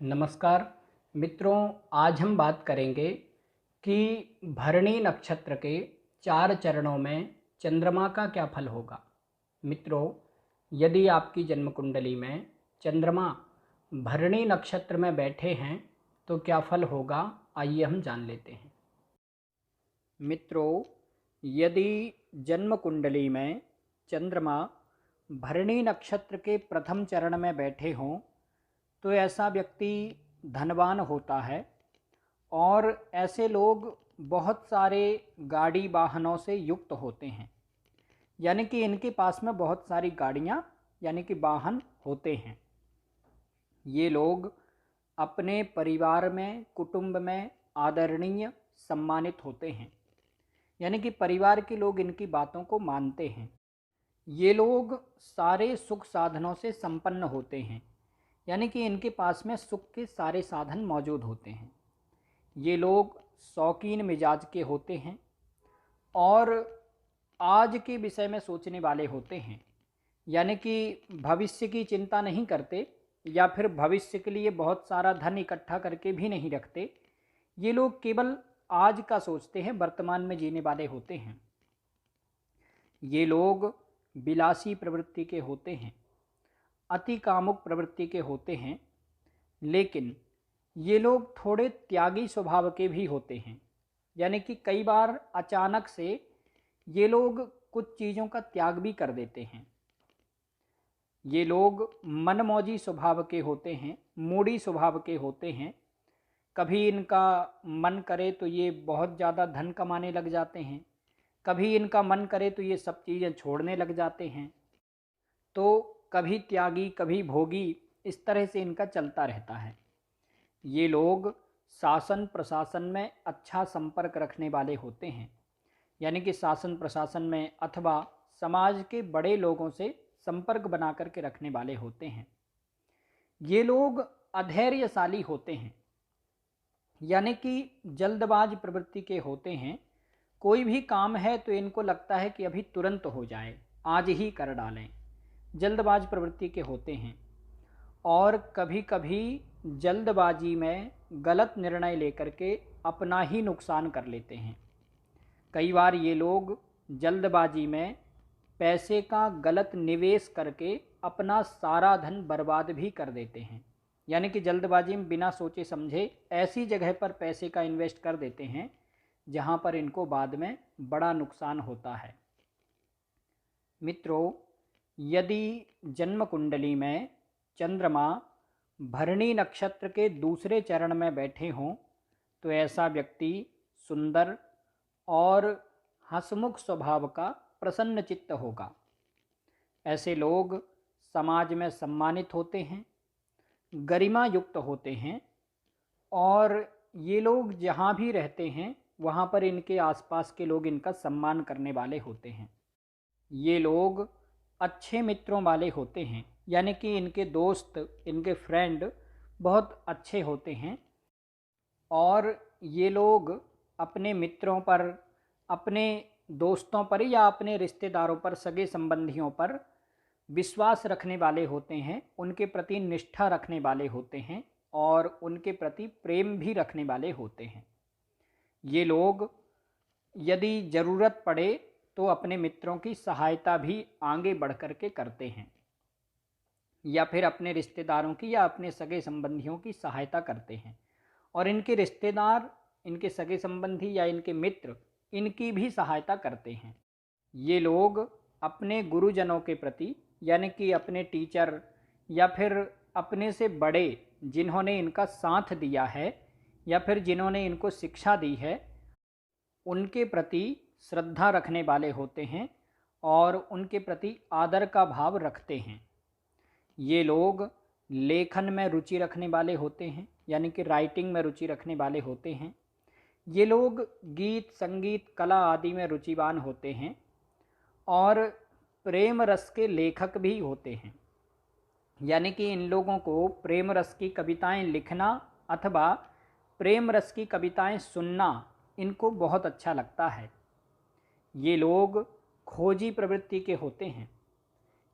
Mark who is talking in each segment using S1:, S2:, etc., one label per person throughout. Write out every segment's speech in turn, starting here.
S1: नमस्कार मित्रों, आज हम बात करेंगे कि भरणी नक्षत्र के 4 चरणों में चंद्रमा का क्या फल होगा। मित्रों, यदि आपकी जन्म कुंडली में चंद्रमा भरणी नक्षत्र में बैठे हैं तो क्या फल होगा, आइए हम जान लेते हैं। मित्रों, यदि जन्म कुंडली में चंद्रमा भरणी नक्षत्र के प्रथम चरण में बैठे हों तो ऐसा व्यक्ति धनवान होता है और ऐसे लोग बहुत सारे गाड़ी वाहनों से युक्त होते हैं, यानी कि इनके पास में बहुत सारी गाड़ियां यानी कि वाहन होते हैं। ये लोग अपने परिवार में, कुटुंब में आदरणीय, सम्मानित होते हैं, यानी कि परिवार के लोग इनकी बातों को मानते हैं। ये लोग सारे सुख साधनों से संपन्न होते हैं, यानी कि इनके पास में सुख के सारे साधन मौजूद होते हैं। ये लोग शौकीन मिजाज के होते हैं और आज के विषय में सोचने वाले होते हैं, यानी कि भविष्य की चिंता नहीं करते या फिर भविष्य के लिए बहुत सारा धन इकट्ठा करके भी नहीं रखते। ये लोग केवल आज का सोचते हैं, वर्तमान में जीने वाले होते हैं। ये लोग विलासी प्रवृत्ति के होते हैं, अति कामुक प्रवृत्ति के होते हैं, लेकिन ये लोग थोड़े त्यागी स्वभाव के भी होते हैं, यानी कि कई बार अचानक से ये लोग कुछ चीज़ों का त्याग भी कर देते हैं। ये लोग मनमौजी स्वभाव के होते हैं, मूडी स्वभाव के होते हैं। कभी इनका मन करे तो ये बहुत ज़्यादा धन कमाने लग जाते हैं, कभी इनका मन करे तो ये सब चीज़ें छोड़ने लग जाते हैं। तो कभी त्यागी कभी भोगी, इस तरह से इनका चलता रहता है। ये लोग शासन प्रशासन में अच्छा संपर्क रखने वाले होते हैं, यानी कि शासन प्रशासन में अथवा समाज के बड़े लोगों से संपर्क बना करके रखने वाले होते हैं। ये लोग अधैर्यशाली होते हैं, यानी कि जल्दबाज प्रवृत्ति के होते हैं। कोई भी काम है तो इनको लगता है कि अभी तुरंत हो जाए, आज ही कर डालें। जल्दबाज प्रवृत्ति के होते हैं और कभी कभी जल्दबाजी में गलत निर्णय लेकर के अपना ही नुकसान कर लेते हैं। कई बार ये लोग जल्दबाजी में पैसे का गलत निवेश करके अपना सारा धन बर्बाद भी कर देते हैं, यानी कि जल्दबाजी में बिना सोचे समझे ऐसी जगह पर पैसे का इन्वेस्ट कर देते हैं जहां पर इनको बाद में बड़ा नुकसान होता है। मित्रों, यदि जन्म कुंडली में चंद्रमा भरणी नक्षत्र के दूसरे चरण में बैठे हों तो ऐसा व्यक्ति सुंदर और हंसमुख स्वभाव का प्रसन्न चित्त होगा। ऐसे लोग समाज में सम्मानित होते हैं, गरिमा युक्त होते हैं और ये लोग जहाँ भी रहते हैं वहाँ पर इनके आसपास के लोग इनका सम्मान करने वाले होते हैं। ये लोग अच्छे मित्रों वाले होते हैं, यानी कि इनके दोस्त, इनके फ्रेंड बहुत अच्छे होते हैं और ये लोग अपने मित्रों पर, अपने दोस्तों पर या अपने रिश्तेदारों पर, सगे संबंधियों पर विश्वास रखने वाले होते हैं, उनके प्रति निष्ठा रखने वाले होते हैं और उनके प्रति प्रेम भी रखने वाले होते हैं। ये लोग यदि ज़रूरत पड़े तो अपने मित्रों की सहायता भी आगे बढ़ कर के करते हैं या फिर अपने रिश्तेदारों की या अपने सगे संबंधियों की सहायता करते हैं और इनके रिश्तेदार, इनके सगे संबंधी या इनके मित्र इनकी भी सहायता करते हैं। ये लोग अपने गुरुजनों के प्रति, यानी कि अपने टीचर या फिर अपने से बड़े जिन्होंने इनका साथ दिया है या फिर जिन्होंने इनको शिक्षा दी है, उनके प्रति श्रद्धा रखने वाले होते हैं और उनके प्रति आदर का भाव रखते हैं। ये लोग लेखन में रुचि रखने वाले होते हैं, यानी कि राइटिंग में रुचि रखने वाले होते हैं। ये लोग गीत, संगीत, कला आदि में रुचिवान होते हैं और प्रेम रस के लेखक भी होते हैं, यानी कि इन लोगों को प्रेम रस की कविताएं लिखना अथवा प्रेम रस की कविताएं सुनना इनको बहुत अच्छा लगता है। ये लोग खोजी प्रवृत्ति के होते हैं,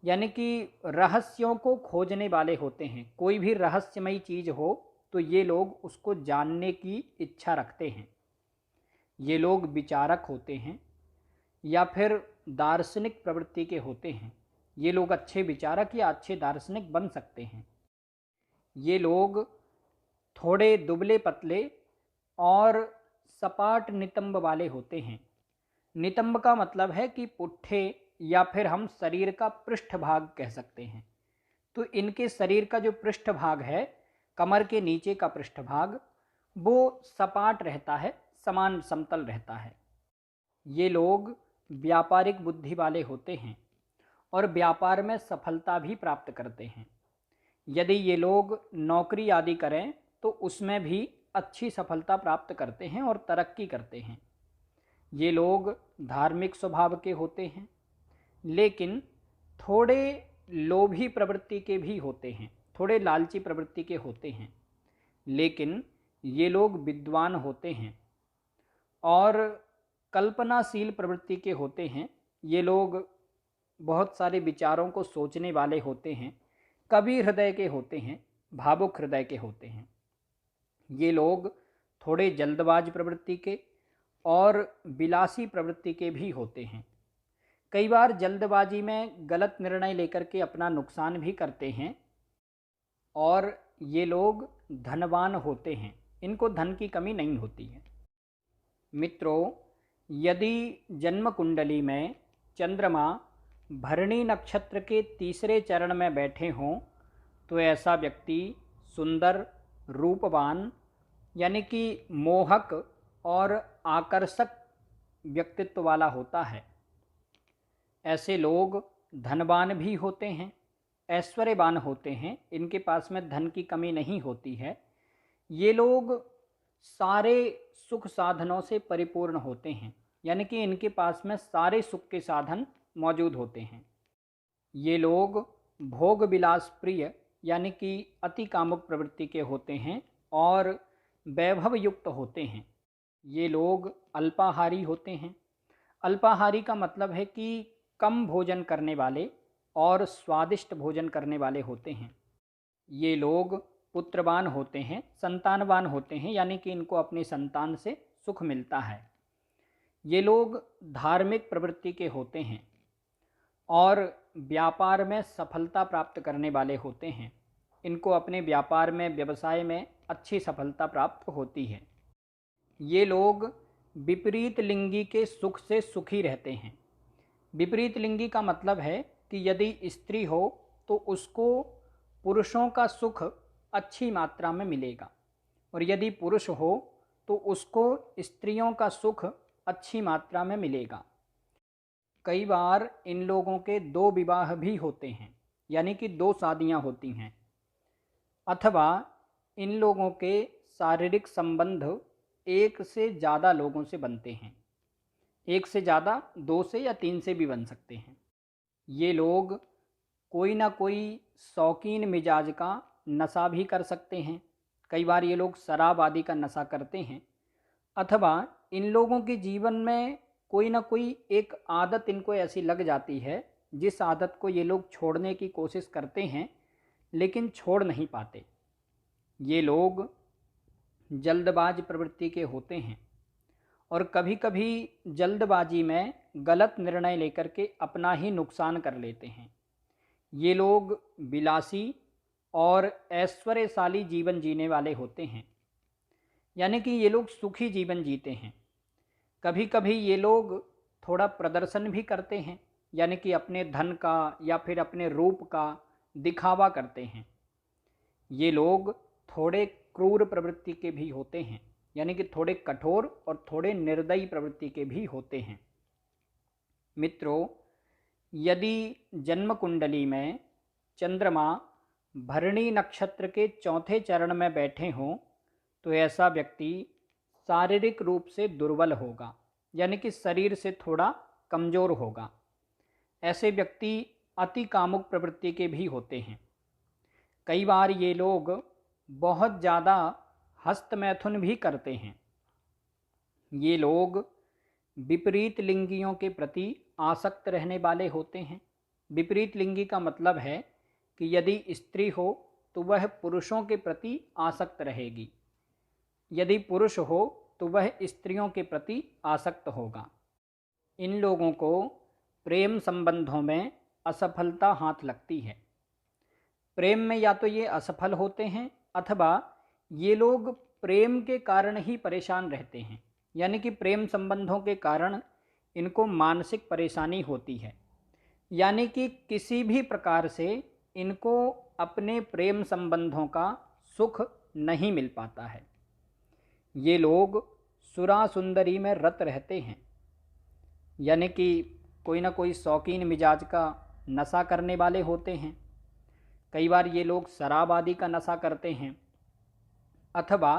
S1: यानी कि रहस्यों को खोजने वाले होते हैं। कोई भी रहस्यमयी चीज़ हो तो ये लोग उसको जानने की इच्छा रखते हैं। ये लोग विचारक होते हैं या फिर दार्शनिक प्रवृत्ति के होते हैं। ये लोग अच्छे विचारक या अच्छे दार्शनिक बन सकते हैं। ये लोग थोड़े दुबले पतले और सपाट नितंब वाले होते हैं। नितंब का मतलब है कि पुट्ठे, या फिर हम शरीर का पृष्ठभाग कह सकते हैं। तो इनके शरीर का जो पृष्ठभाग है, कमर के नीचे का पृष्ठभाग, वो सपाट रहता है, समान समतल रहता है। ये लोग व्यापारिक बुद्धि वाले होते हैं और व्यापार में सफलता भी प्राप्त करते हैं। यदि ये लोग नौकरी आदि करें तो उसमें भी अच्छी सफलता प्राप्त करते हैं और तरक्की करते हैं। ये लोग धार्मिक स्वभाव के होते हैं, लेकिन थोड़े लोभी प्रवृत्ति के भी होते हैं, थोड़े लालची प्रवृत्ति के होते हैं। लेकिन ये लोग विद्वान होते हैं और कल्पनाशील प्रवृत्ति के होते हैं। ये लोग बहुत सारे विचारों को सोचने वाले होते हैं, कवि हृदय के होते हैं, भावुक हृदय के होते हैं। ये लोग थोड़े जल्दबाज प्रवृत्ति के और विलासी प्रवृत्ति के भी होते हैं। कई बार जल्दबाजी में गलत निर्णय लेकर के अपना नुकसान भी करते हैं। और ये लोग धनवान होते हैं, इनको धन की कमी नहीं होती है। मित्रों, यदि जन्म कुंडली में चंद्रमा भरणी नक्षत्र के तीसरे चरण में बैठे हों तो ऐसा व्यक्ति सुंदर, रूपवान, यानी कि मोहक और आकर्षक व्यक्तित्व वाला होता है। ऐसे लोग धनवान भी होते हैं, ऐश्वर्यवान होते हैं, इनके पास में धन की कमी नहीं होती है। ये लोग सारे सुख साधनों से परिपूर्ण होते हैं, यानी कि इनके पास में सारे सुख के साधन मौजूद होते हैं। ये लोग भोग विलास प्रिय, यानी कि अति कामुक प्रवृत्ति के होते हैं और वैभव युक्त होते हैं। ये लोग अल्पाहारी होते हैं। अल्पाहारी का मतलब है कि कम भोजन करने वाले और स्वादिष्ट भोजन करने वाले होते हैं। ये लोग पुत्रवान होते हैं, संतानवान होते हैं, यानी कि इनको अपनी संतान से सुख मिलता है। ये लोग धार्मिक प्रवृत्ति के होते हैं और व्यापार में सफलता प्राप्त करने वाले होते हैं। इनको अपने व्यापार में, व्यवसाय में अच्छी सफलता प्राप्त होती है। ये लोग विपरीत लिंगी के सुख से सुखी रहते हैं। विपरीत लिंगी का मतलब है कि यदि स्त्री हो तो उसको पुरुषों का सुख अच्छी मात्रा में मिलेगा, और यदि पुरुष हो तो उसको स्त्रियों का सुख अच्छी मात्रा में मिलेगा। कई बार इन लोगों के 2 विवाह भी होते हैं, यानी कि 2 शादियां होती हैं, अथवा इन लोगों के शारीरिक संबंध 1 से ज़्यादा लोगों से बनते हैं। 1 से ज़्यादा, 2 से या 3 से भी बन सकते हैं। ये लोग कोई ना कोई शौकीन मिजाज का नशा भी कर सकते हैं। कई बार ये लोग शराब आदि का नशा करते हैं, अथवा इन लोगों के जीवन में कोई ना कोई एक आदत इनको ऐसी लग जाती है जिस आदत को ये लोग छोड़ने की कोशिश करते हैं लेकिन छोड़ नहीं पाते। ये लोग जल्दबाज प्रवृत्ति के होते हैं और कभी कभी जल्दबाजी में गलत निर्णय लेकर के अपना ही नुकसान कर लेते हैं। ये लोग विलासी और ऐश्वर्यशाली जीवन जीने वाले होते हैं, यानी कि ये लोग सुखी जीवन जीते हैं। कभी कभी ये लोग थोड़ा प्रदर्शन भी करते हैं, यानी कि अपने धन का या फिर अपने रूप का दिखावा करते हैं। ये लोग थोड़े क्रूर प्रवृत्ति के भी होते हैं, यानी कि थोड़े कठोर और थोड़े निर्दयी प्रवृत्ति के भी होते हैं। मित्रों, यदि जन्म कुंडली में चंद्रमा भरणी नक्षत्र के 4थे चरण में बैठे हों तो ऐसा व्यक्ति शारीरिक रूप से दुर्बल होगा, यानी कि शरीर से थोड़ा कमज़ोर होगा। ऐसे व्यक्ति अति कामुक प्रवृत्ति के भी होते हैं। कई बार ये लोग बहुत ज़्यादा हस्तमैथुन भी करते हैं। ये लोग विपरीत लिंगियों के प्रति आसक्त रहने वाले होते हैं। विपरीत लिंगी का मतलब है कि यदि स्त्री हो तो वह पुरुषों के प्रति आसक्त रहेगी, यदि पुरुष हो तो वह स्त्रियों के प्रति आसक्त होगा। इन लोगों को प्रेम संबंधों में असफलता हाथ लगती है। प्रेम में या तो ये असफल होते हैं अथवा ये लोग प्रेम के कारण ही परेशान रहते हैं, यानी कि प्रेम संबंधों के कारण इनको मानसिक परेशानी होती है, यानी कि किसी भी प्रकार से इनको अपने प्रेम संबंधों का सुख नहीं मिल पाता है। ये लोग सुरा सुंदरी में रत रहते हैं, यानी कि कोई ना कोई शौकीन मिजाज का नशा करने वाले होते हैं। कई बार ये लोग शराब आदि का नशा करते हैं, अथवा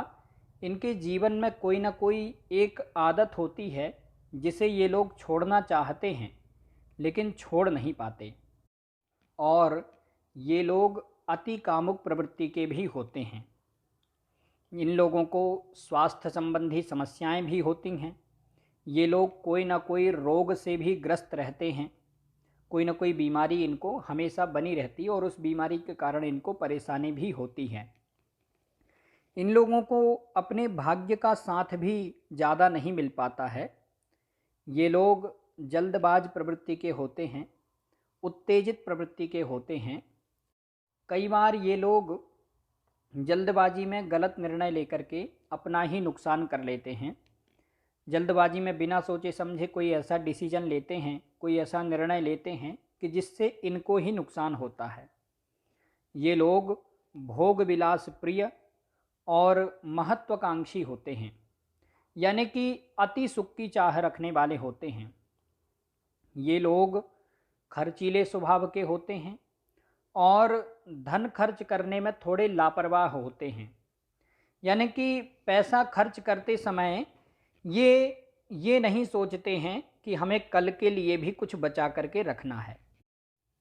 S1: इनके जीवन में कोई ना कोई एक आदत होती है जिसे ये लोग छोड़ना चाहते हैं लेकिन छोड़ नहीं पाते। और ये लोग अति कामुक प्रवृत्ति के भी होते हैं। इन लोगों को स्वास्थ्य संबंधी समस्याएं भी होती हैं। ये लोग कोई ना कोई रोग से भी ग्रस्त रहते हैं, कोई ना कोई बीमारी इनको हमेशा बनी रहती है और उस बीमारी के कारण इनको परेशानी भी होती है। इन लोगों को अपने भाग्य का साथ भी ज़्यादा नहीं मिल पाता है। ये लोग जल्दबाज प्रवृत्ति के होते हैं, उत्तेजित प्रवृत्ति के होते हैं। कई बार ये लोग जल्दबाजी में गलत निर्णय लेकर के अपना ही नुकसान कर लेते हैं। जल्दबाजी में बिना सोचे समझे कोई ऐसा डिसीजन लेते हैं, कोई ऐसा निर्णय लेते हैं कि जिससे इनको ही नुकसान होता है। ये लोग भोग विलास प्रिय और महत्वाकांक्षी होते हैं, यानी कि अति सुख की चाह रखने वाले होते हैं। ये लोग खर्चीले स्वभाव के होते हैं और धन खर्च करने में थोड़े लापरवाह होते हैं, यानी कि पैसा खर्च करते समय ये नहीं सोचते हैं कि हमें कल के लिए भी कुछ बचा करके रखना है।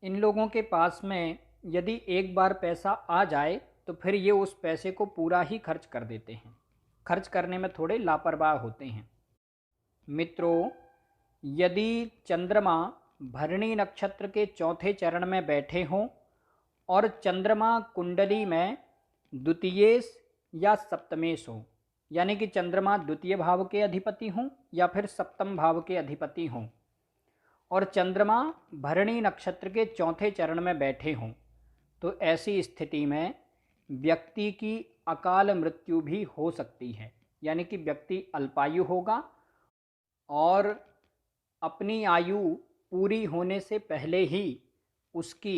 S1: इन लोगों के पास में यदि एक बार पैसा आ जाए तो फिर ये उस पैसे को पूरा ही खर्च कर देते हैं। खर्च करने में थोड़े लापरवाह होते हैं। मित्रों, यदि चंद्रमा भरणी नक्षत्र के चौथे चरण में बैठे हों और चंद्रमा कुंडली में द्वितीयेश या सप्तमेश हो, यानी कि चंद्रमा द्वितीय भाव के अधिपति हों या फिर सप्तम भाव के अधिपति हों, और चंद्रमा भरणी नक्षत्र के चौथे चरण में बैठे हों, तो ऐसी स्थिति में व्यक्ति की अकाल मृत्यु भी हो सकती है, यानी कि व्यक्ति अल्पायु होगा और अपनी आयु पूरी होने से पहले ही उसकी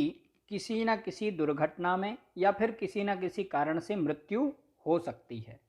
S1: किसी न किसी दुर्घटना में या फिर किसी न किसी कारण से मृत्यु हो सकती है।